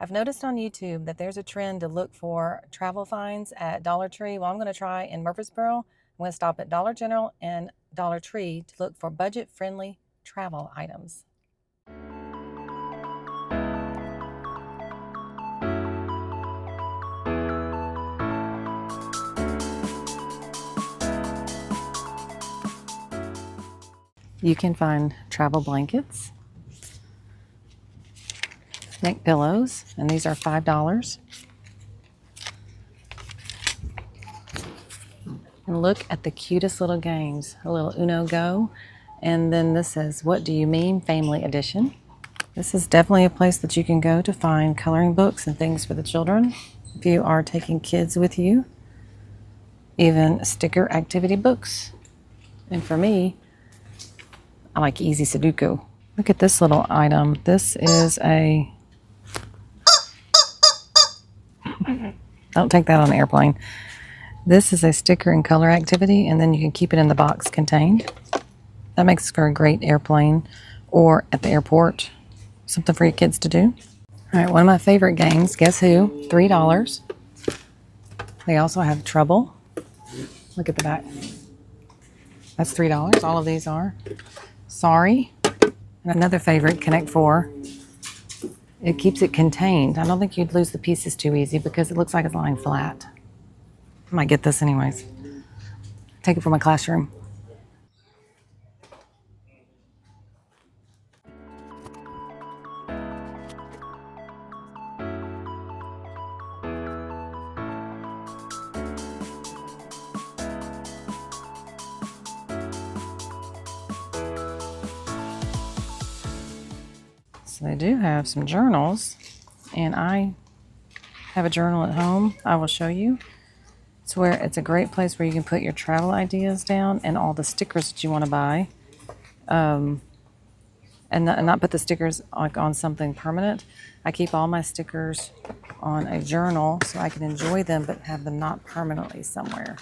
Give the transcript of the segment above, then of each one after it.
I've noticed on YouTube that there's a trend to look for travel finds at Dollar Tree. Well, I'm going to try in Murfreesboro. I'm going to stop at Dollar General and Dollar Tree to look for budget-friendly travel items. You can find travel blankets, neck pillows, and these are $5. And look at the cutest little games. A little Uno Go. And then this says, "What do you mean? Family Edition." This is definitely a place that you can go to find coloring books and things for the children. If you are taking kids with you, even sticker activity books. And for me, I like easy Sudoku. Look at this little item. This is a... Don't take that on the airplane. This is a sticker and color activity, and then you can keep it in the box contained. That makes for a great airplane or at the airport. Something for your kids to do. All right, one of my favorite games, guess who? $3. They also have Trouble. Look at the back. That's $3. All of these are. Sorry. And another favorite, Connect 4. It keeps it contained. I don't think you'd lose the pieces too easy because it looks like it's lying flat. I might get this anyways. Take it for my classroom. So they do have some journals, and I have a journal at home. I will show you. It's a great place where you can put your travel ideas down and all the stickers that you want to buy, and not put the stickers like on something permanent. I keep all my stickers on a journal so I can enjoy them but have them not permanently somewhere.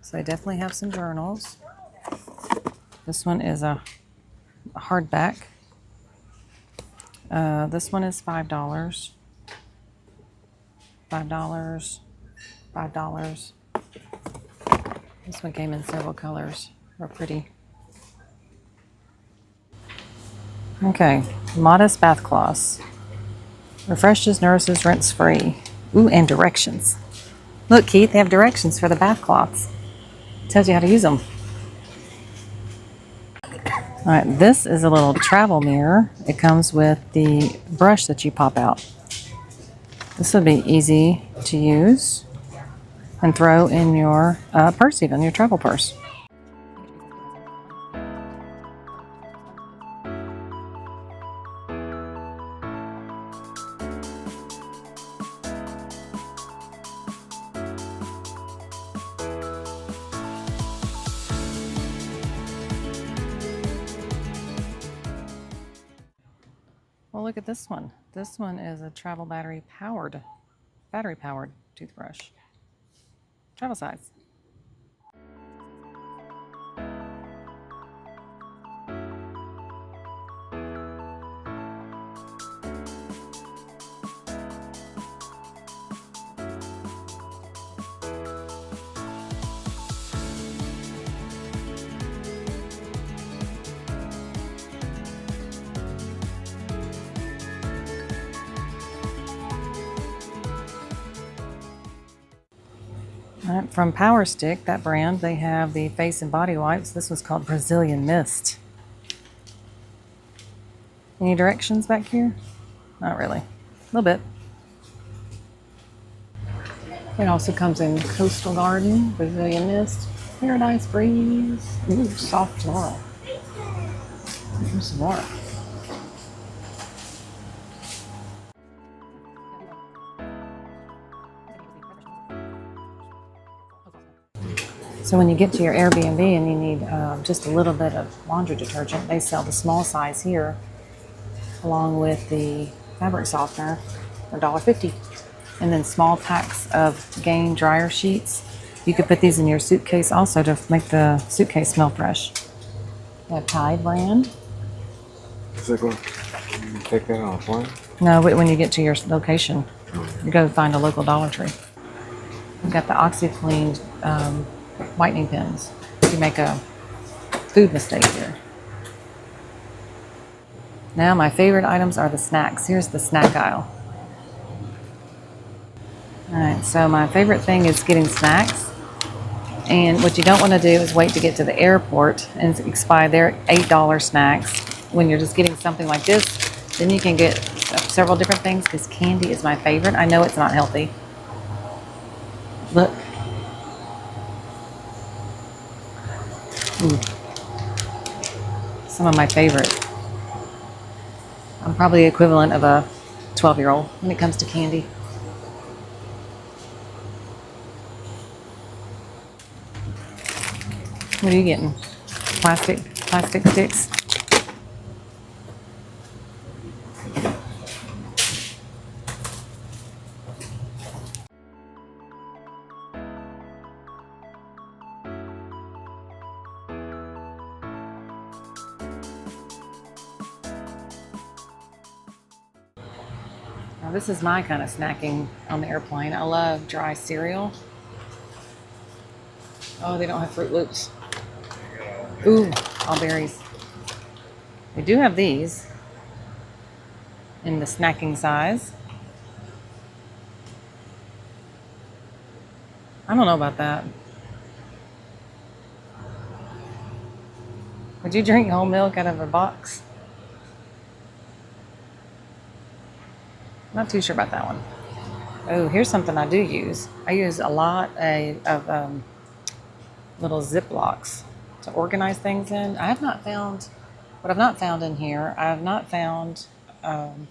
So I definitely have some journals. This one is a hardback. This one is $5. $5. $5. This one came in several colors. They're pretty. Okay, Modest bath cloths. Refreshes, nourishes, rinse free. Ooh, and directions. Look, Keith, they have directions for the bath cloths. Tells you how to use them. All right, this is a little travel mirror. It comes with the brush that you pop out. This would be easy to use and throw in your purse, even your travel purse. Well, look at this one. This one is a travel battery powered toothbrush. Travel size. All right, from Power Stick, that brand, they have the face and body wipes. This one's called Brazilian Mist. Any directions back here? Not really. A little bit. It also comes in Coastal Garden, Brazilian Mist, Paradise Breeze, ooh, soft floral. Here's some more. So when you get to your Airbnb and you need just a little bit of laundry detergent, they sell the small size here along with the fabric softener for $1.50. And then small packs of Gain dryer sheets. You could put these in your suitcase also to make the suitcase smell fresh. They have Tide brand. Is it going to take that on a plane? No, but when you get to your location, you go find a local Dollar Tree. We've got the OxyClean whitening pens. You make a food mistake here. Now my favorite items are the snacks. Here's the snack aisle. All right, so my favorite thing is getting snacks. And what you don't want to do is wait to get to the airport and expire their $8 snacks. When you're just getting something like this, then you can get several different things because candy is my favorite. I know it's not healthy. Look. Ooh. Some of my favorite. I'm probably the equivalent of a 12-year-old when it comes to candy. What are you getting? Plastic sticks? Now this is my kind of snacking on the airplane. I love dry cereal. Oh, they don't have Fruit Loops. Ooh, all berries. They do have these in the snacking size. I don't know about that. Would you drink whole milk out of a box? Not too sure about that one. Oh, here's something I do use. I use a lot of little Ziplocs to organize things in. I have not found, what I've not found in here, I have not found kind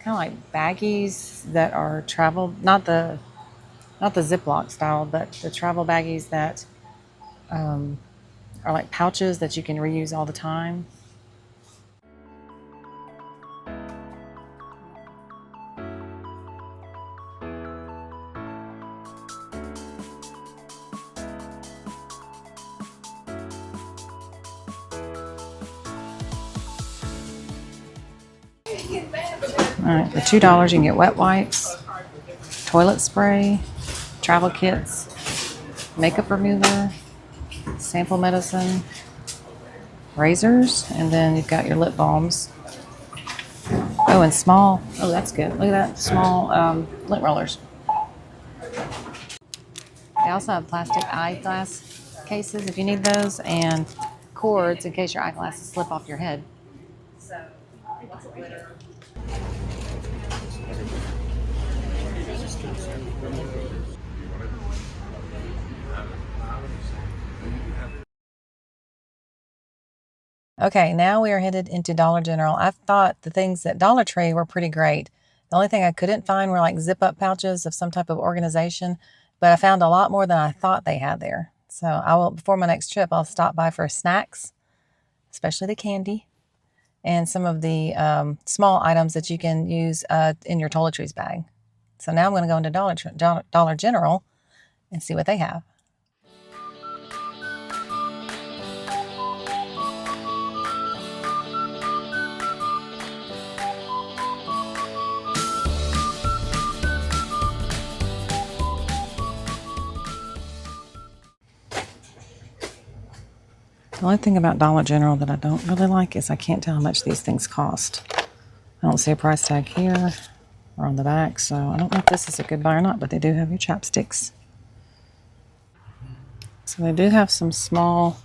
of like baggies that are travel, not the Ziploc style, but the travel baggies that are like pouches that you can reuse all the time. All right, for $2 you can get wet wipes, toilet spray, travel kits, makeup remover, sample medicine, razors, and then you've got your lip balms. Oh, and small, oh, that's good. Look at that, small lint rollers. They also have plastic eyeglass cases if you need those, and cords in case your eyeglasses slip off your head. Okay, now we are headed into Dollar General. I thought the things at Dollar Tree were pretty great. The only thing I couldn't find were like zip-up pouches of some type of organization, but I found a lot more than I thought they had there. So I will, before my next trip, I'll stop by for snacks, especially the candy, and some of the small items that you can use in your toiletries bag. So now I'm going to go into Dollar General and see what they have. The only thing about Dollar General that I don't really like is I can't tell how much these things cost. I don't see a price tag here or on the back, so I don't know if this is a good buy or not, but they do have your chapsticks. So they do have some small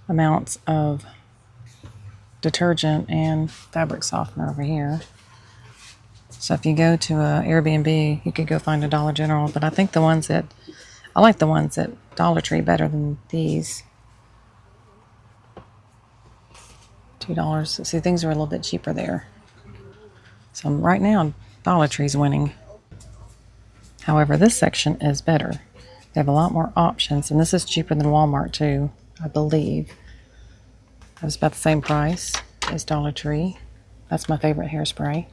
amounts of detergent and fabric softener over here. So if you go to a Airbnb, you could go find a Dollar General, but I think I like the ones at Dollar Tree better than these. $2. See, things are a little bit cheaper there. So right now, Dollar Tree's winning. However, this section is better. They have a lot more options, and this is cheaper than Walmart too, I believe. It was about the same price as Dollar Tree. That's my favorite hairspray.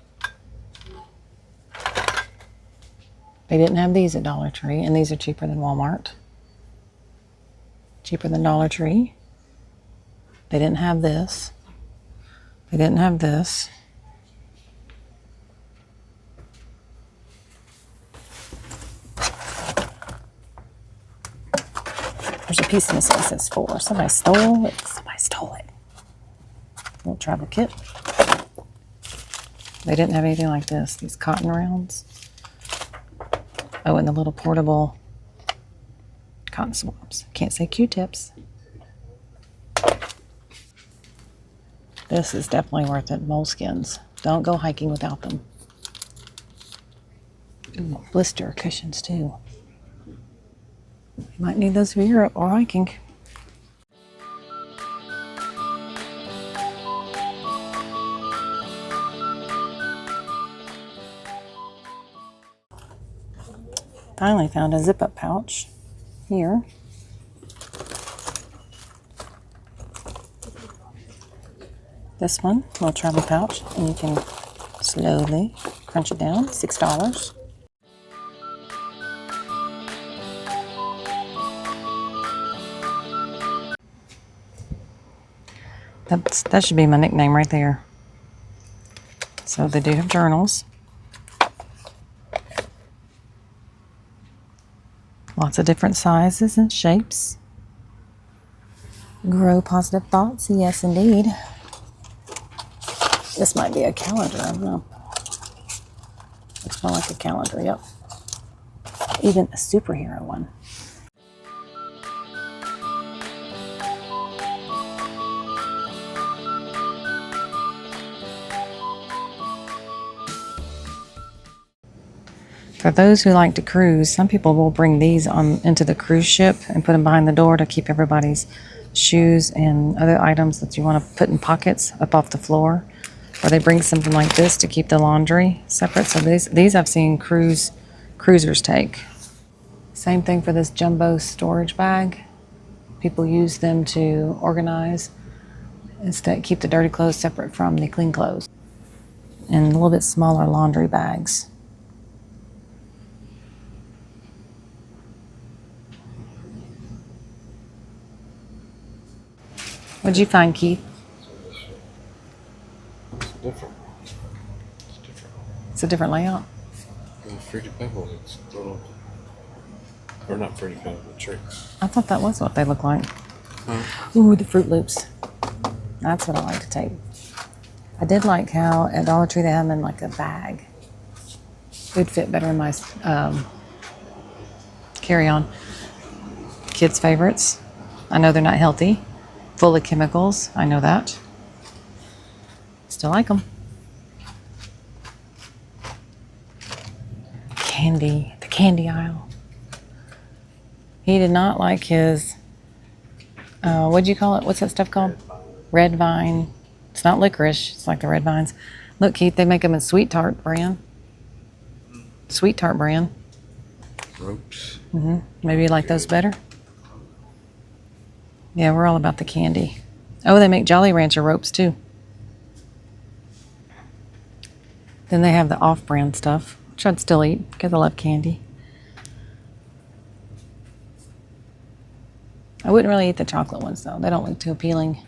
They didn't have these at Dollar Tree, and these are cheaper than Walmart. Cheaper than Dollar Tree. They didn't have this. They didn't have this. There's a piece missing. It says 4. Somebody stole it. Somebody stole it. Little travel kit. They didn't have anything like this. These cotton rounds. Oh, and the little portable cotton swabs. Can't say Q-tips. This is definitely worth it. Moleskins. Don't go hiking without them. Ooh, blister cushions too. You might need those for Europe or hiking. Finally found a zip-up pouch here. This one, little travel pouch, and you can slowly crunch it down. $6. That should be my nickname right there. So they do have journals. Lots of different sizes and shapes. Grow positive thoughts, yes indeed. This might be a calendar, I don't know. Looks more like a calendar, yep. Even a superhero one. For those who like to cruise, some people will bring these on into the cruise ship and put them behind the door to keep everybody's shoes and other items that you want to put in pockets up off the floor. Or they bring something like this to keep the laundry separate. So these I've seen cruisers take. Same thing for this jumbo storage bag. People use them to organize, instead keep the dirty clothes separate from the clean clothes. And a little bit smaller laundry bags. What'd you find, Keith? It's different. It's a different layout. The Fruity Pebble, it's little, or not Fruity Pebble, but tricks. I thought that was what they look like. Huh? Ooh, the Fruit Loops. That's what I like to take. I did like how at Dollar Tree they have them in like a bag. It would fit better in my carry-on. Kids' favorites. I know they're not healthy. Full of chemicals. I know that. Still like them. Candy. The candy aisle. He did not like his, what'd you call it? What's that stuff called? Red vine. It's not licorice. It's like the red vines. Look, Keith, they make them in Sweet Tart brand. Sweet Tart brand. Ropes. Maybe you like those better? Yeah, we're all about the candy. Oh, they make Jolly Rancher ropes too. Then they have the off-brand stuff, which I'd still eat because I love candy. I wouldn't really eat the chocolate ones though. They don't look too appealing.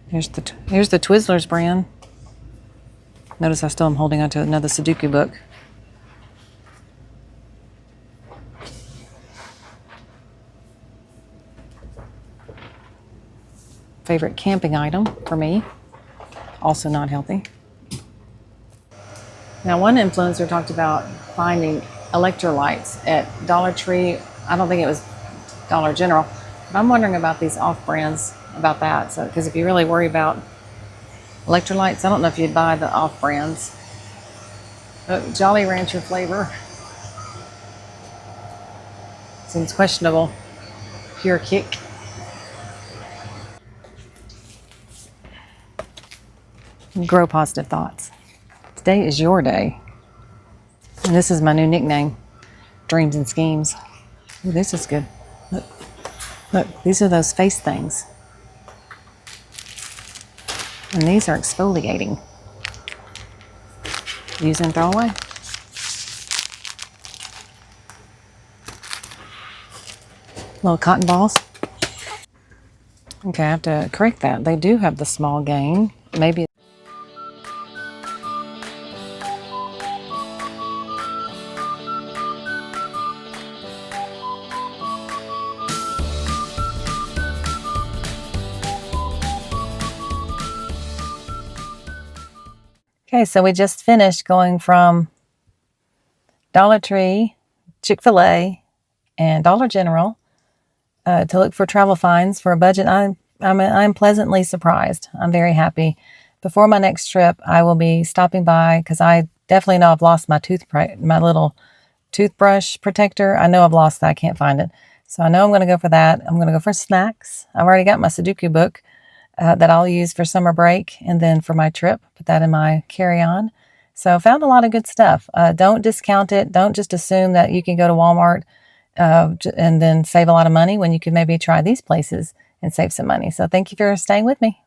Here's the Twizzlers brand. Notice I still am holding onto another Sudoku book. Favorite camping item for me. Also not healthy. Now, one influencer talked about finding electrolytes at Dollar Tree. I don't think it was Dollar General, but I'm wondering about these off-brands, about that. So, because if you really worry about electrolytes, I don't know if you'd buy the off-brands. Jolly Rancher flavor seems questionable. Pure Kick. Grow positive thoughts. Today is your day. And this is my new nickname, Dreams and Schemes. Ooh, this is good. Look, look, these are those face things. And these are exfoliating. Use and throw away. Little cotton balls. Okay, I have to correct that. They do have the small game. Maybe Okay, so we just finished going from Dollar Tree, Chick-fil-A, and Dollar General to look for travel finds for a budget. I'm pleasantly surprised. I'm very happy. Before my next trip, I will be stopping by because I definitely know I've lost my little toothbrush protector. I know I've lost that. I can't find it. So I know I'm going to go for that. I'm going to go for snacks. I've already got my Sudoku book that I'll use for summer break and then for my trip. Put that in my carry-on. So I found a lot of good stuff. Don't discount it. Don't just assume that you can go to Walmart and then save a lot of money when you could maybe try these places and save some money. So thank you for staying with me.